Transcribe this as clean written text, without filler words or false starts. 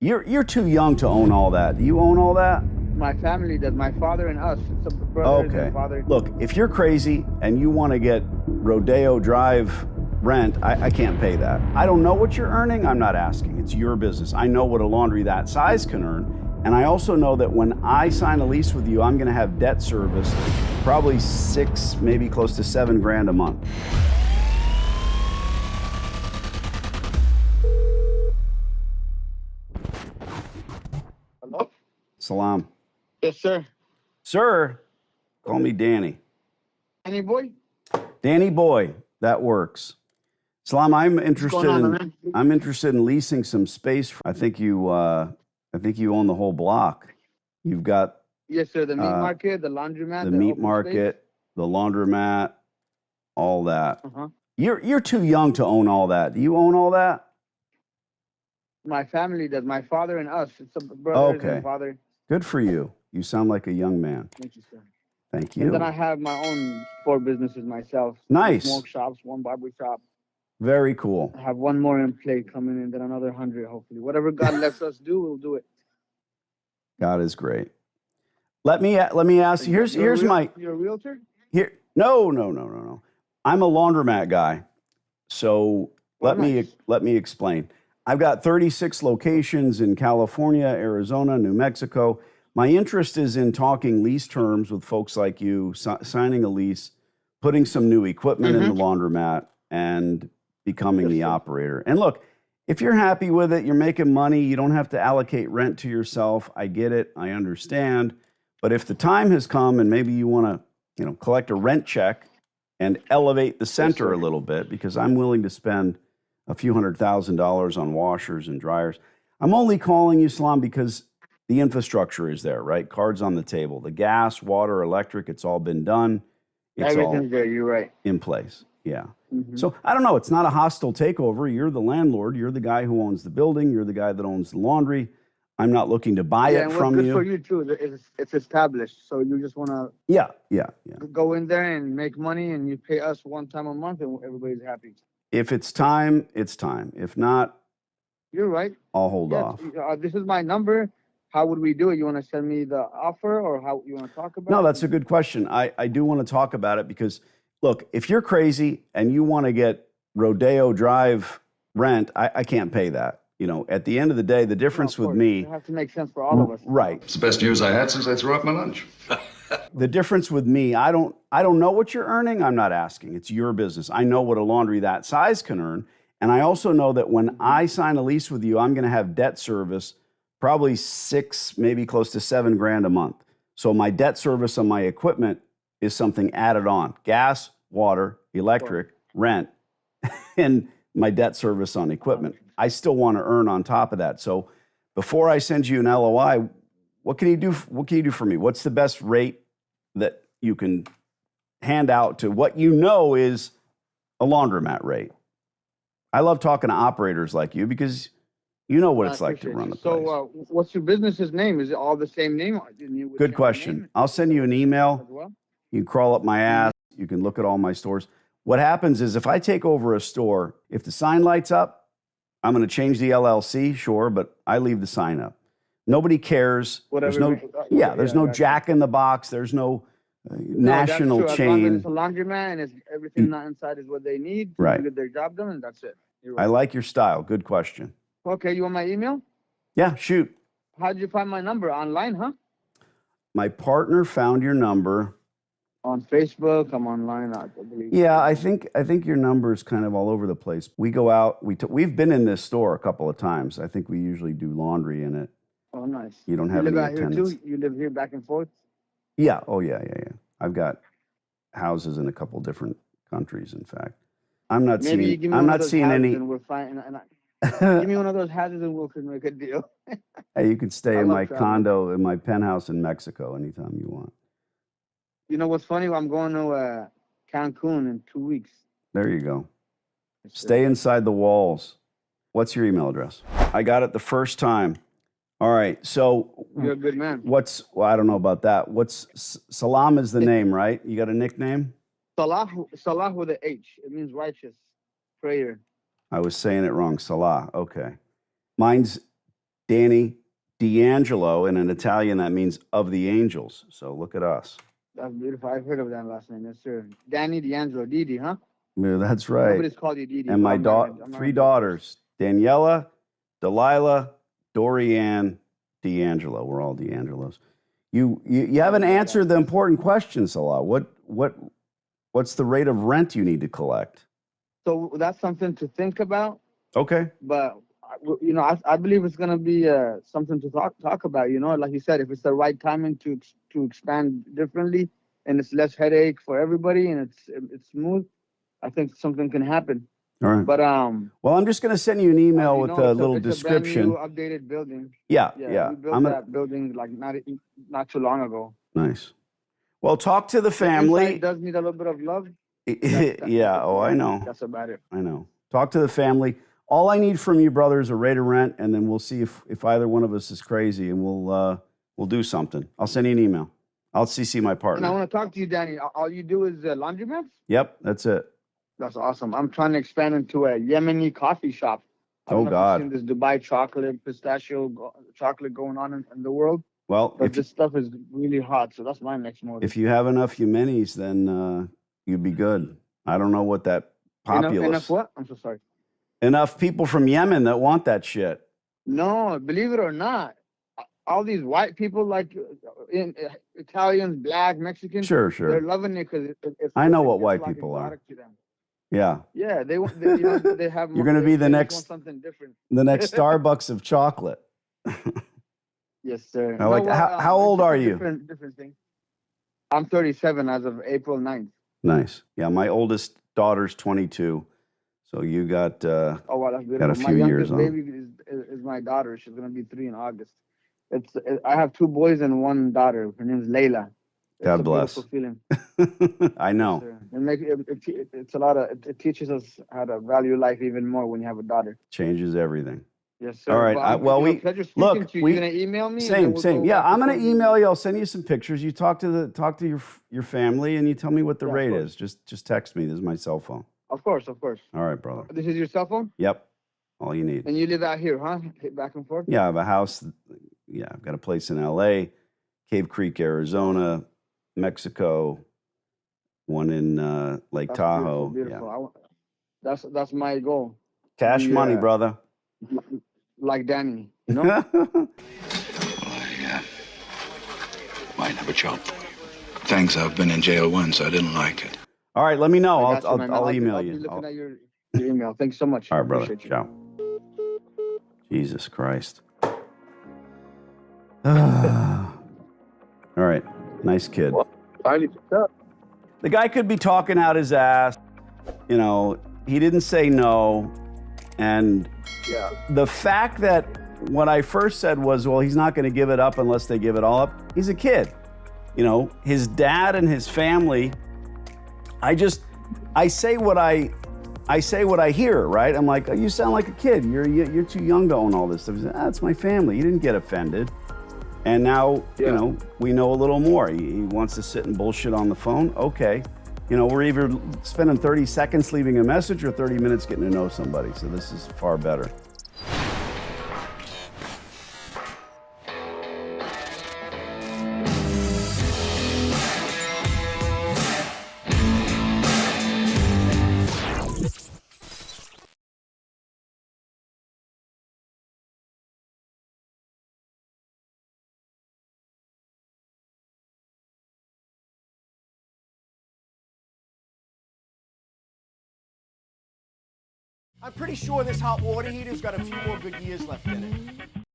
You're too young to own all that. Do you own all that? My family does. My father and us. It's a brothers Okay. and father. Look, if you're crazy and you want to get Rodeo Drive rent, I can't pay that. I don't know what you're earning. I'm not asking. It's your business. I know what a laundry that size can earn. And I also know that when I sign a lease with you, I'm going to have debt service, probably 6, maybe close to 7 grand a month. Hello? Salam. Yes, sir. Sir, call me Danny. Any boy? Danny boy, that works. Salam, I'm What's interested going on, in man? I'm interested in leasing some space. I think you own the whole block. You've got Yes, sir. The meat market, the laundromat, the the meat open market, the laundromat, all that. space. You're too young to own all that. Do you own all that? My family does. My father and us. It's a brothers Okay. and father. Good for you. You sound like a young man. Thank you, sir. Thank And then I you. have my own 4 businesses myself. Nice. 2 smoke shops, 1 barber shop. Very cool. I have 1 more in play coming in, then another 100, hopefully. Whatever God lets us do, we'll do it. God is great. Let me ask you. Here's my. You're a realtor? Here, no. I'm a laundromat guy. So let me explain. I've got 36 locations in California, Arizona, New Mexico. My interest is in talking lease terms with folks like you, signing a lease, putting some new equipment in the laundromat, and becoming the operator. And look, if you're happy with it, you're making money, you don't have to allocate rent to yourself. I get it. I understand. But if the time has come and maybe you want to, collect a rent check and elevate the center a little bit, because I'm willing to spend a few $100,000 on washers and dryers. I'm only calling you, Salam, because the infrastructure is there, right? Cards on the table. The gas, water, electric, it's all been done. It's Everything's all there. You're right. in place. Yeah. So I don't know. It's not a hostile takeover. You're the landlord. You're the guy who owns the building. You're the guy that owns the laundry. I'm not looking to buy it and from what's good you. for you too. It's established, so you just want to Yeah. go in there and make money, and you pay us 1 time a month, and everybody's happy. If it's time, it's time. If not, You're right. I'll hold off. This is my number. How would we do it? You want to send me the offer, or how you want to talk about it? No, that's a good question. I do want to talk about it because, look, if you're crazy and you want to get Rodeo Drive rent, I can't pay that. At the end of the day, the difference with me, it has to make sense for all of us. right? It's the best news I had since I threw up my lunch. The difference with me, I don't know what you're earning. I'm not asking. It's your business. I know what a laundry that size can earn, and I also know that when I sign a lease with you, I'm going to have debt service, probably 6, maybe close to 7 grand a month. So my debt service on my equipment is something added on: gas, water, electric, rent, and my debt service on equipment. I still want to earn on top of that. So before I send you an LOI, what can you do? What can you do for me? What's the best rate that you can hand out to what is a laundromat rate? I love talking to operators like you because you know what it's like to run the place. So, what's your business's name? Is it all the same name? Good question. I'll send you an email. You can crawl up my ass. You can look at all my stores. What happens is if I take over a store, if the sign lights up, I'm going to change the LLC, sure, but I leave the sign up. Nobody cares. There's no Jack in the Box. There's no national chain. As long as it's a laundromat and everything not inside is what they need to get their job done, and that's it. I like your style. Good question. Okay, you want my email? Yeah, shoot. How did you find my number? Online, huh? My partner found your number. On Facebook, I'm online, I believe. Yeah, I think your number is kind of all over the place. We go out. We've been in this store a couple of times. I think we usually do laundry in it. Oh, nice. You don't have any attendance. Here too? You live here back and forth? Yeah. Oh, yeah. I've got houses in a couple different countries. In fact, I'm not seeing any. And we're fine. Give me one of those houses and we'll make a deal. Hey, you can stay in my condo, in my penthouse in Mexico anytime you want. You know what's funny? I'm going to Cancun in 2 weeks. There you go. Stay inside the walls. What's your email address? I got it the first time. All right. So you're a good man. I don't know about that. Salam is the name, right? You got a nickname? Salah with an H. It means righteous. Prayer. I was saying it wrong. Salah. Okay. Mine's Danny D'Angelo. In an Italian, that means of the angels. So look at us. That's beautiful. I've heard of that last name. Yes, sir. Danny D'Angelo, Didi, huh? Yeah, that's right. Nobody's called you Didi. And my I'm not- I'm not 3 gonna- daughters, Daniela, Delilah, Dorianne, D'Angelo. We're all D'Angelos. You haven't answered the important question, Salah. What's the rate of rent you need to collect? So that's something to think about. Okay. But I believe it's gonna be something to talk about. Like you said, if it's the right timing to expand differently, and it's less headache for everybody, and it's smooth, I think something can happen. All right. But well, I'm just going to send you an email with a little it's description. a brand new, updated building. Yeah. We built that building like not too long ago. Nice. Well, talk to the The family. inside does need a little bit of love. Yeah. Oh, I know. That's about it. I know. Talk to the family. All I need from you, brother, is a rate of rent, and then we'll see if either one of us is crazy, and we'll do something. I'll send you an email. I'll CC my partner. And I want to talk to you, Danny. All you do is laundromats? Yep, that's it. That's awesome. I'm trying to expand into a Yemeni coffee shop. I don't Oh, know if God. you've seen this Dubai chocolate, pistachio chocolate going on in the world. Well, But this stuff is really hot, so that's my next motive. if you have enough Yemenis, then you'd be good. I don't know what that populace. Enough what? I'm so sorry. Enough people from Yemen that want that shit. No, believe it or not, all these white people like Italians, Black, Mexicans. Sure. They're loving it because I know what it's white like people are. exotic to them. Yeah. Yeah, they want. They have. You're gonna be the they just next- want something different. The next Starbucks of chocolate. Yes, sir. I like that. How old it's are a you? Different thing. I'm 37 as of April 9th. Nice. Yeah, my oldest daughter's 22. So you got Oh wow, that's beautiful. got a few my years youngest on. baby is my daughter. She's gonna be 3 in August. I have 2 boys and 1 daughter. Her name's Layla. God It's bless. a beautiful feeling. I know. It's a lot of. It teaches us how to value life even more when you have a daughter. Changes everything. Yes, sir. All right. Pleasure speaking look, to you. You're gonna email me. Same. Yeah, I'm gonna email you. I'll send you some pictures. You talk to your family, and you tell me what the rate is. Just text me. This is my cell phone. Of course. All right, brother. This is your cell phone, Yep. All you need. and you live out here, huh? Back and forth. Yeah, I have a house. Yeah, I've got a place in L.A., Cave Creek, Arizona, Mexico, one in Lake That's Tahoe. beautiful. Yeah. That's my goal. Cash money, Yeah. brother. Like Danny, Well, I might have a job for you. Thanks, I've been in jail once. I didn't like it. All right, let me know. I got you, man. I'll email I'll you. be looking at your email. Thanks so much. All right, brother. Appreciate you. Ciao. Jesus Christ. All right. Nice kid. Finally picked up. The guy could be talking out his ass. You know, he didn't say no. And Yeah. the fact that what I first said was, well, he's not going to give it up unless they give it all up. He's a kid. You know, his dad and his family. I say what I hear, right? I'm like, oh, you sound like a kid. You're too young to own all this stuff. He said, it's my family. He didn't get offended. And now, you know, we know a little more. He wants to sit and bullshit on the phone. Okay. You know, we're either spending 30 seconds leaving a message or 30 minutes getting to know somebody. So this is far better. I'm pretty sure this hot water heater's got a few more good years left in it.